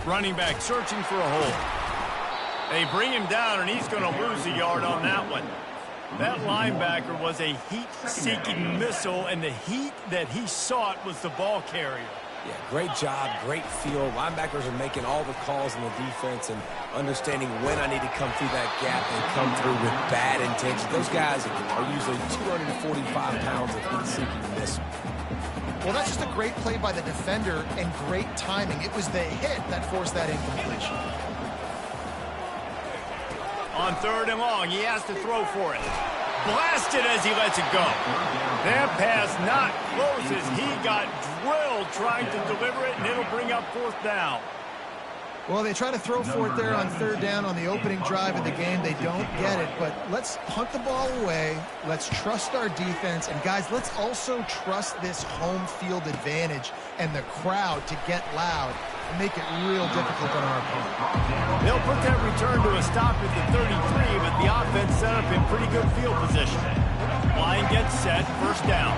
Running back searching for a hole. They bring him down, and he's going to lose a yard on that one. That linebacker was a heat-seeking missile, and the heat that he sought was the ball carrier. Yeah, great job, great feel. Linebackers are making all the calls in the defense and understanding when I need to come through that gap and come through with bad intention. Those guys are usually 245 pounds of heat-seeking missile. Well, that's just a great play by the defender and great timing. It was the hit that forced that incompletion. On 3rd and long, he has to throw for it. Blasted as he lets it go. That pass not close as he got drilled trying to deliver it, and it'll bring up 4th down. Well, they try to throw for it there on 3rd down on the opening drive of the game. They don't get it, but let's punt the ball away. Let's trust our defense. And, guys, let's also trust this home field advantage and the crowd to get loud and make it real difficult on our opponent. They'll put that return to a stop at the 33, but the offense set up in pretty good field position. Line gets set, 1st down.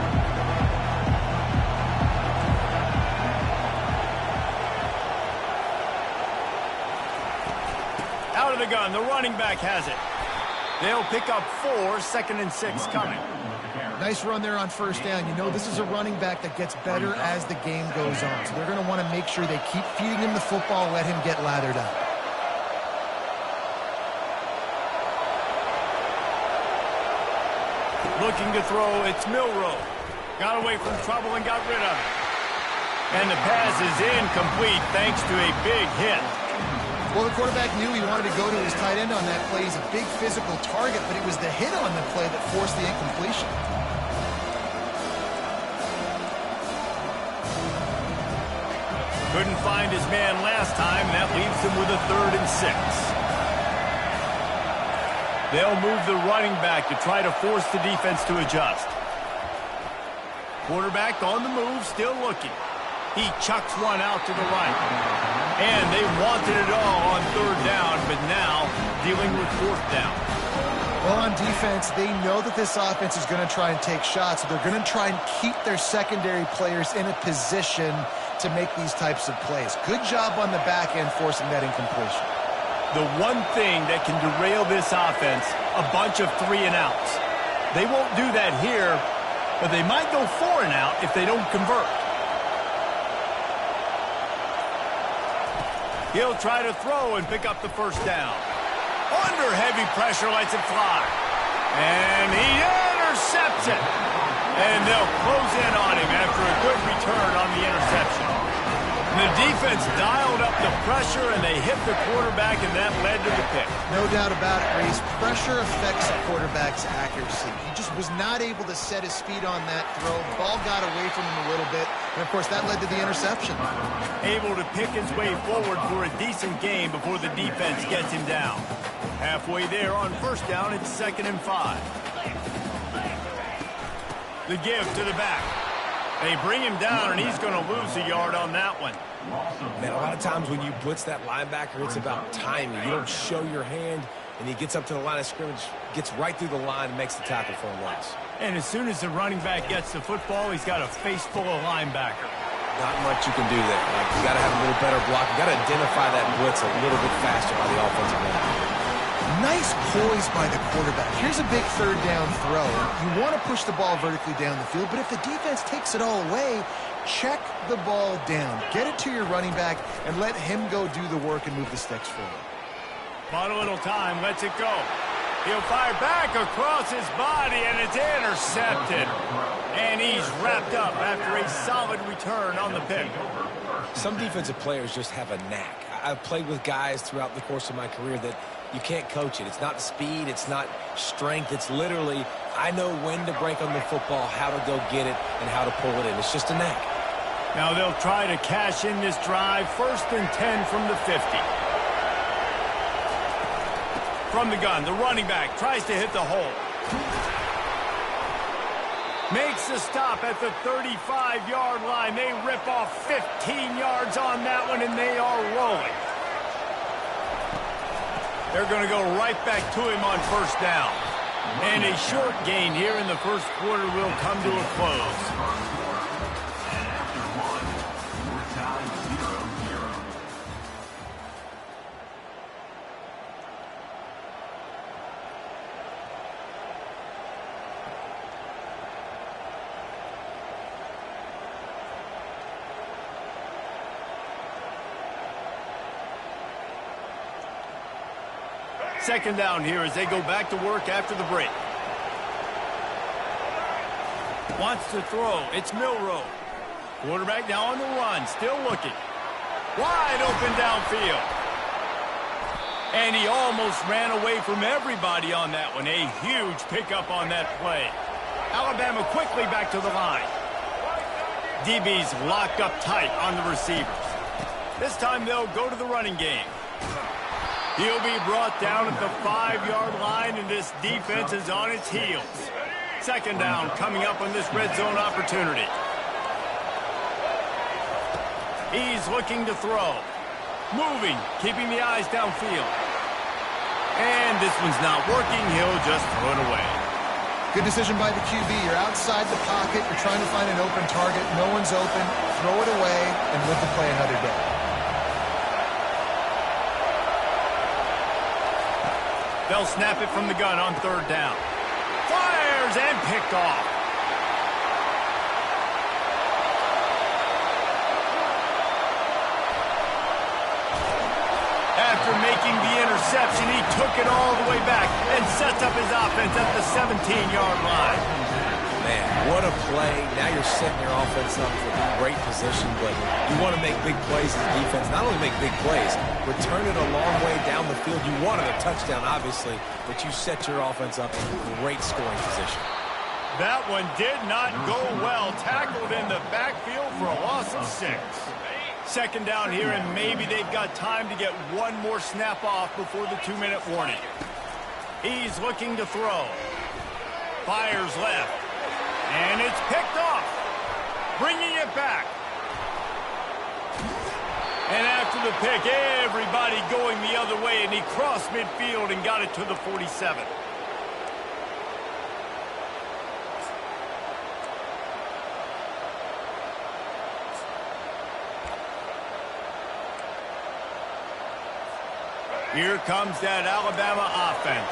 Out of the gun, the running back has it. They'll pick up 4, 2nd and 6 coming. Nice run there on 1st down. You know, this is a running back that gets better as the game goes on. So they're going to want to make sure they keep feeding him the football, let him get lathered up. Looking to throw, it's Milroe. Got away from trouble and got rid of it. And the pass is incomplete thanks to a big hit. Well, the quarterback knew he wanted to go to his tight end on that play. He's a big physical target, but it was the hit on the play that forced the incompletion. Couldn't find his man last time, and that leaves him with a 3rd and 6. They'll move the running back to try to force the defense to adjust. Quarterback on the move, still looking. He chucks one out to the right. And they wanted it all on 3rd down, but now dealing with 4th down. Well, on defense, they know that this offense is going to try and take shots, so they're going to try and keep their secondary players in a position to make these types of plays. Good job on the back end forcing that incompletion. The one thing that can derail this offense, a bunch of 3 and outs. They won't do that here, but they might go 4 and out if they don't convert. He'll try to throw and pick up the 1st down. Under heavy pressure, lets it fly. And he intercepts it. And they'll close in on him after a good return on the interception. And the defense dialed up the pressure, and they hit the quarterback, and that led to the pick. No doubt about it, Reese. Pressure affects a quarterback's accuracy. He just was not able to set his speed on that throw. Ball got away from him a little bit, and, of course, that led to the interception. Able to pick his way forward for a decent game before the defense gets him down. Halfway there on 1st down, it's 2nd and 5. The give to the back. They bring him down, and he's going to lose a yard on that one. Man, a lot of times when you blitz that linebacker, it's about timing. You don't show your hand, and he gets up to the line of scrimmage, gets right through the line, and makes the tackle for a loss. And as soon as the running back gets the football, he's got a face full of linebacker. Not much you can do there. Like, you got to have a little better block. You got to identify that blitz a little bit faster by the offensive line. Nice poise by the quarterback. Here's a big 3rd down throw. You want to push the ball vertically down the field, but if the defense takes it all away, check the ball down. Get it to your running back and let him go do the work and move the sticks forward. Bought a little time, lets it go. He'll fire back across his body, and it's intercepted. And he's wrapped up after a solid return on the pick. Some defensive players just have a knack. I've played with guys throughout the course of my career that you can't coach it. It's not speed. It's not strength. It's literally, I know when to break on the football, how to go get it, and how to pull it in. It's just a knack. Now they'll try to cash in this drive. 1st and 10 from the 50. From the gun, the running back tries to hit the hole. Makes the stop at the 35-yard line. They rip off 15 yards on that one, and they are rolling. They're going to go right back to him on 1st down. And a short gain here in the 1st quarter will come to a close. Second down here as they go back to work after the break. Wants to throw. It's Milroe. Quarterback now on the run. Still looking. Wide open downfield. And he almost ran away from everybody on that one. A huge pickup on that play. Alabama quickly back to the line. DB's locked up tight on the receivers. This time they'll go to the running game. He'll be brought down at the 5-yard line, and this defense is on its heels. Second down coming up on this red zone opportunity. He's looking to throw. Moving, keeping the eyes downfield. And this one's not working. He'll just throw it away. Good decision by the QB. You're outside the pocket. You're trying to find an open target. No one's open. Throw it away and live to play another day. They'll snap it from the gun on third down. Fires and picked off. After making the interception, he took it all the way back and sets up his offense at the 17-yard line. Man, what a play. Now you're setting your offense up for a great position, but you want to make big plays as a defense. Not only make big plays, return it a long way down the field. You wanted a touchdown, obviously, but you set your offense up in a great scoring position. That one did not go well. Tackled in the backfield for a loss of 6. Second down here, and maybe they've got time to get one more snap off before the 2-minute warning. He's looking to throw. Fires left. And it's picked off. Bringing it back. And after the pick, everybody going the other way, and he crossed midfield and got it to the 47. Here comes that Alabama offense.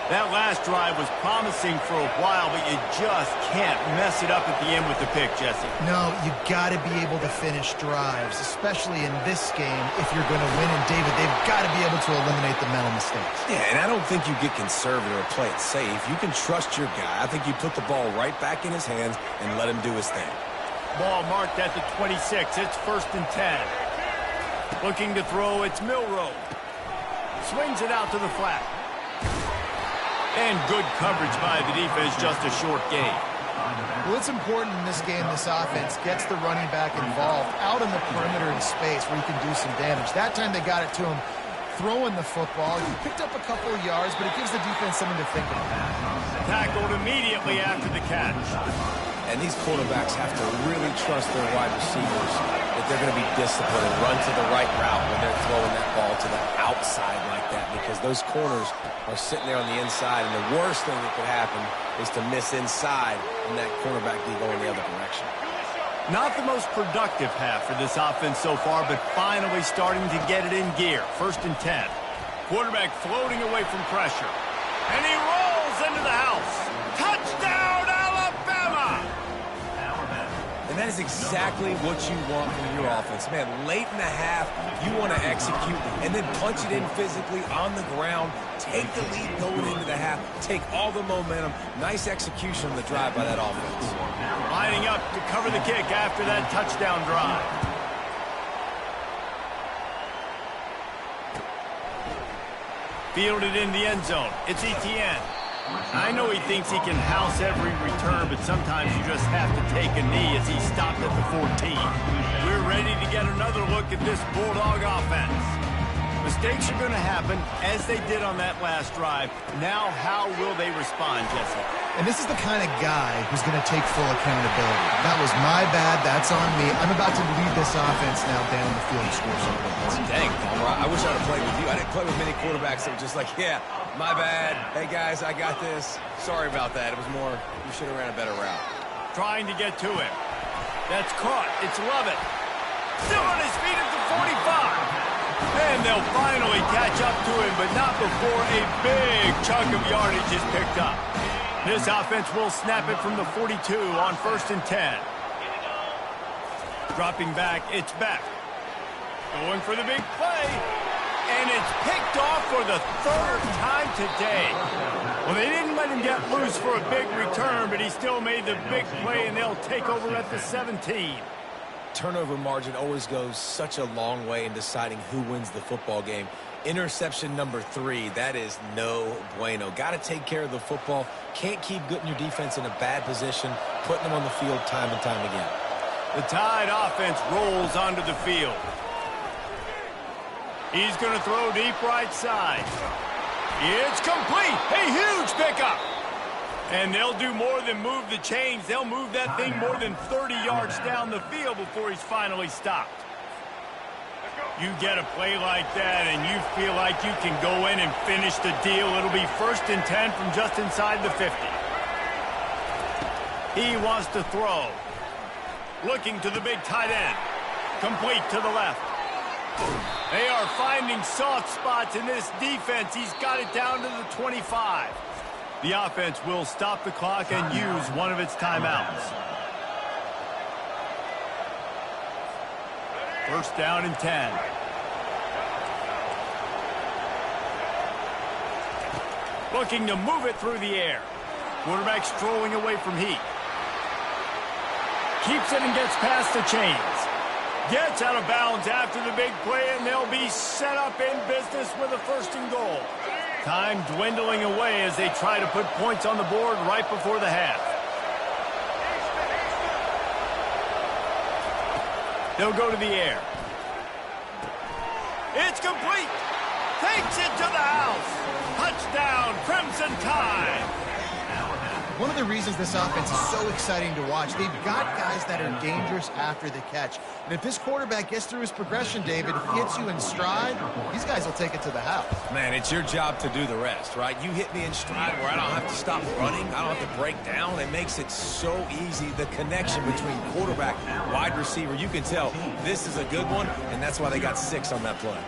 That last drive was promising for a while, but you just can't mess it up at the end with the pick, Jesse. No, you got to be able to finish drives, especially in this game if you're going to win. And, David, they've got to be able to eliminate the mental mistakes. Yeah, and I don't think you get conservative or play it safe. You can trust your guy. I think you put the ball right back in his hands and let him do his thing. Ball marked at the 26. It's 1st and 10. Looking to throw, it's Milroe. Swings it out to the flat. And good coverage by the defense, just a short gain. Well, it's important in this game, this offense gets the running back involved out in the perimeter in space where he can do some damage. That time they got it to him throwing the football. He picked up a couple of yards, but it gives the defense something to think about. Tackled immediately after the catch. And these quarterbacks have to really trust their wide receivers that they're going to be disciplined and run to the right route when they're throwing that ball to the outside like that, because those corners are sitting there on the inside, and the worst thing that could happen is to miss inside and that cornerback be going the other direction. Not the most productive half for this offense so far, but finally starting to get it in gear. 1st and 10. Quarterback floating away from pressure. And he rolls into the house. Touchdown, Alabama! And that is exactly what you want from your offense. Man, late in the half, you want to execute and then punch it in physically on the ground. Take the lead going into the half. Take all the momentum. Nice execution on the drive by that offense. Lining up to cover the kick after that touchdown drive. Fielded in the end zone. It's Etienne. I know he thinks he can house every return, but sometimes you just have to take a knee as he stopped at the 14. We're ready to get another look at this Bulldog offense. Mistakes are going to happen, as they did on that last drive. Now, how will they respond, Jesse? And this is the kind of guy who's going to take full accountability. That was my bad. That's on me. I'm about to lead this offense now down the field and score some points. Dang, Palmer, I wish I would have played with you. I didn't play with many quarterbacks that were just like, yeah, my bad. Hey, guys, I got this. Sorry about that. It was more, you should have ran a better route. Trying to get to him. That's caught. It's Lovett. Still on his feet at the 45. And they'll finally catch up to him, but not before a big chunk of yardage is picked up. This offense will snap it from the 42 on 1st and 10. Dropping back, it's Beck. Going for the big play. And it's picked off for the third time today. Well, they didn't let him get loose for a big return, but he still made the big play, and they'll take over at the 17. Turnover margin always goes such a long way in deciding who wins the football game. Interception number 3, that is no bueno. Got to take care of the football. Can't keep putting your defense in a bad position, putting them on the field time and time again. The Tide offense rolls onto the field. He's going to throw deep right side. It's complete. A huge pickup. And they'll do more than move the chains. They'll move that thing more than 30 yards down the field before he's finally stopped. You get a play like that and you feel like you can go in and finish the deal. It'll be 1st and 10 from just inside the 50. He wants to throw. Looking to the big tight end. Complete to the left. They are finding soft spots in this defense. He's got it down to the 25. The offense will stop the clock and use one of its timeouts. 1st down and 10. Looking to move it through the air. Quarterback strolling away from heat. Keeps it and gets past the chains. Gets out of bounds after the big play, and they'll be set up in business with a 1st and goal. Time dwindling away as they try to put points on the board right before the half. They'll go to the air. It's complete. Takes it to the house. Touchdown, Crimson Tide. One of the reasons this offense is so exciting to watch, they've got guys that are dangerous after the catch. And if this quarterback gets through his progression, David, hits you in stride, these guys will take it to the house. Man, it's your job to do the rest, right? You hit me in stride where I don't have to stop running. I don't have to break down. It makes it so easy. The connection between quarterback and wide receiver, you can tell this is a good one, and that's why they got 6 on that play.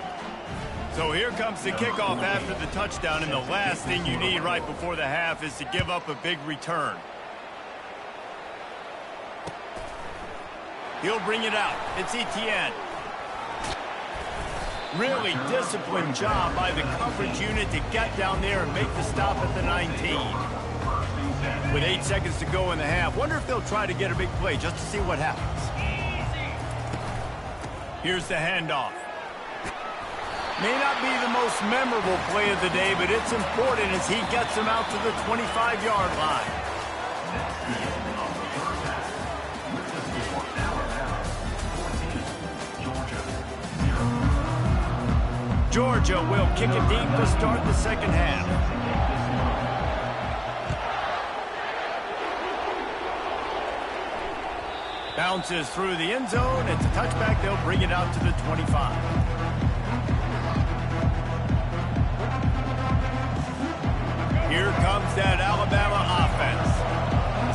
So here comes the kickoff after the touchdown, and the last thing you need right before the half is to give up a big return. He'll bring it out. It's Etienne. Really disciplined job by the coverage unit to get down there and make the stop at the 19. With 8 seconds to go in the half, wonder if they'll try to get a big play just to see what happens. Here's the handoff. May not be the most memorable play of the day, but it's important as he gets him out to the 25-yard line. Georgia will kick it deep to start the second half. Bounces through the end zone. It's a touchback. They'll bring it out to the 25. Here comes that Alabama offense.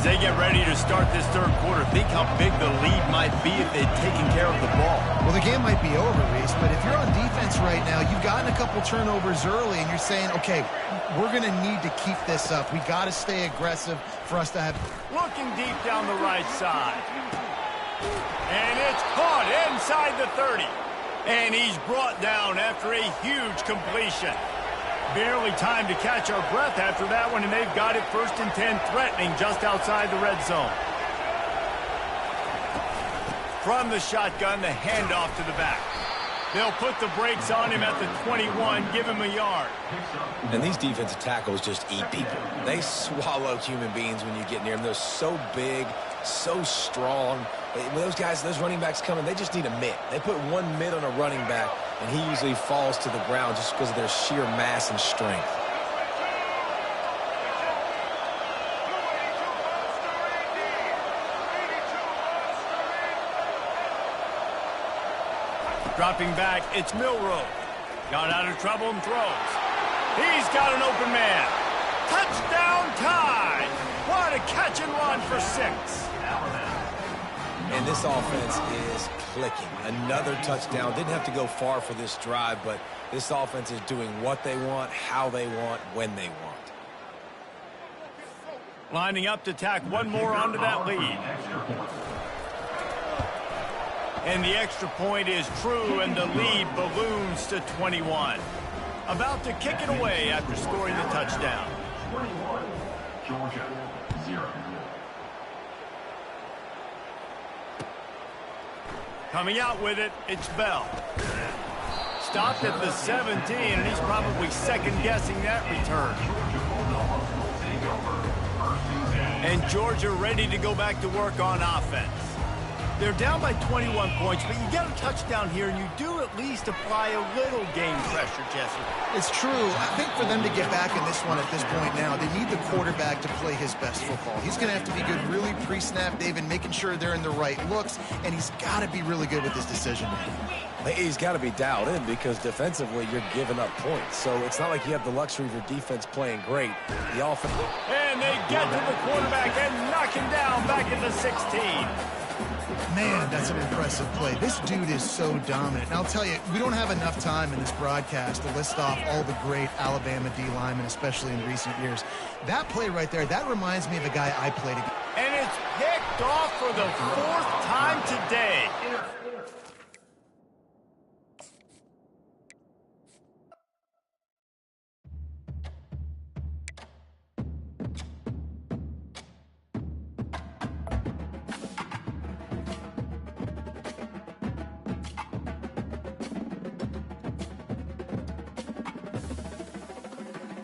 As they get ready to start this third quarter, think how big the lead might be if they'd taken care of the ball. Well, the game might be over, Reese, but if you're on defense right now, you've gotten a couple turnovers early, and you're saying, okay, we're going to need to keep this up. We got to stay aggressive for us to have... Looking deep down the right side. And it's caught inside the 30. And he's brought down after a huge completion. Barely time to catch our breath after that one, and they've got it 1st and 10, threatening just outside the red zone. From the shotgun, the handoff to the back. They'll put the brakes on him at the 21, give him a yard. And these defensive tackles just eat people. They swallow human beings when you get near them. They're so big, so strong. When those guys, those running backs come in, they just need a mitt. They put one mitt on a running back, and he usually falls to the ground just because of their sheer mass and strength. Dropping back, it's Milroe. Got out of trouble and throws. He's got an open man. Touchdown Tide! What a catch and run for 6. And this offense is clicking. Another touchdown. Didn't have to go far for this drive, but this offense is doing what they want, how they want, when they want. Lining up to tack one more onto that lead. And the extra point is true, and the lead balloons to 21. About to kick it away after scoring the touchdown. 21, Georgia, 0. Coming out with it, it's Bell. Stopped at the 17, and he's probably second-guessing that return. And Georgia ready to go back to work on offense. They're down by 21 points, but you get a touchdown here, and you do at least apply a little game pressure, Jesse. It's true. I think for them to get back in this one at this point now, they need the quarterback to play his best football. He's going to have to be good really pre-snap, David, making sure they're in the right looks, and he's got to be really good with his decision-making. He's got to be dialed in because defensively you're giving up points. So it's not like you have the luxury of your defense playing great. The offense. And they get to the quarterback and knock him down back at the 16. Man, that's an impressive play. This dude is so dominant. And I'll tell you, we don't have enough time in this broadcast to list off all the great Alabama D linemen, especially in recent years. That play right there, that reminds me of a guy I played against. And it's picked off for the 4th time today.